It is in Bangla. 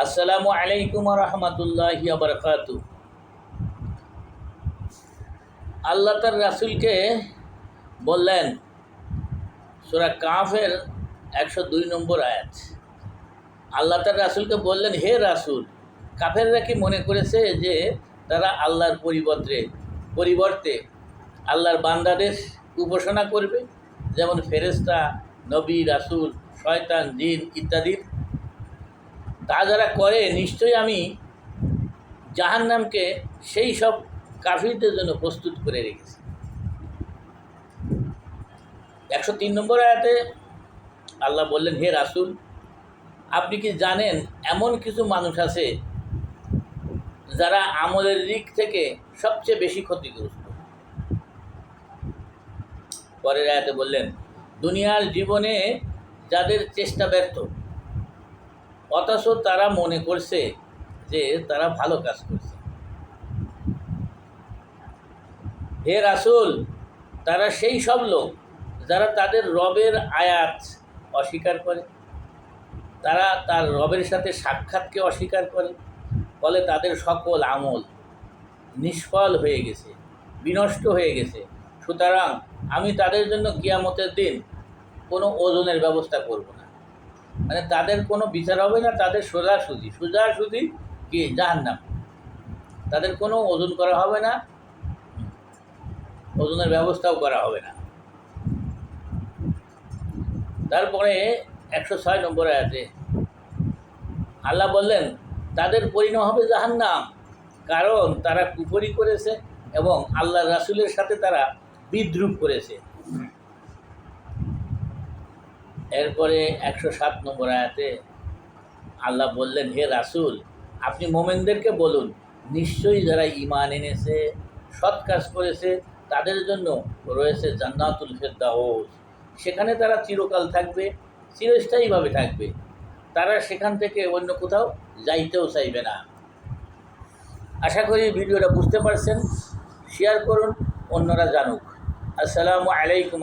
আসসালামু আলাইকুম রহমতুল্লাহি বারাকাতু। আল্লাহ তার রাসূলকে বললেন, সূরা কাফের 102 নম্বর আয়াত। আল্লাহ তার রাসূলকে বললেন, হে রাসূল, কাফেররা কি মনে করেছে যে তারা আল্লাহর পরিবর্তে আল্লাহর বান্দাদের উপাসনা করবে, যেমন ফেরেশতা, নবী, রাসূল, শয়তান, জিন ইত্যাদির? তা যারা করে, নিশ্চয়ই আমি জাহান্নামকে সেই সব কাফিরদের জন্য প্রস্তুত করে রেখেছি। 103 নম্বর আয়াতে আল্লাহ বললেন, হে রাসূল, আপনি কি জানেন এমন কিছু মানুষ আছে যারা আমলের দিক থেকে সবচেয়ে বেশি ক্ষতিগ্রস্ত? পরের আয়াতে বললেন, দুনিয়ার জীবনে যাদের চেষ্টা ব্যর্থ, অথচ তারা মনে করছে যে তারা ভালো কাজ করছে। হে রাসূল, তারা সেই সব লোক যারা তাদের রবের আয়াত অস্বীকার করে, তারা তার রবের সাথে সাক্ষাৎকে অস্বীকার করে, ফলে তাদের সকল আমল নিষ্ফল হয়ে গেছে, বিনষ্ট হয়ে গেছে। সুতরাং আমি তাদের জন্য কিয়ামতের দিন কোনো ওজনের ব্যবস্থা করব না, মানে তাদের কোনো বিচার হবে না, তাদের সোজাসুজি কি জাহান্নাম। তাদের কোনো ওজন করা হবে না, ওজনের ব্যবস্থাও করা হবে না। তারপরে 106 নম্বর আয়াতে আল্লাহ বললেন, তাদের পরিণাম হবে জাহান্নাম, কারণ তারা কুফরি করেছে এবং আল্লাহ রাসূলের সাথে তারা বিদ্রুপ করেছে। এরপরে 107 নম্বর আয়াতে আল্লাহ বললেন, হে রাসূল, আপনি মোমেনদেরকে বলুন, নিশ্চয়ই যারা ঈমান এনেছে, সৎ কাজ করেছে, তাদের জন্য রয়েছে জান্নাতুল ফেরদাউস। সেখানে তারা চিরকাল থাকবে, চিরস্থায়ীভাবে থাকবে। তারা সেখান থেকে অন্য কোথাও যাইতেও চাইবে না। আশা করি ভিডিওটা বুঝতে পারছেন। শেয়ার করুন, অন্যরা জানুক। আসসালামু আলাইকুম।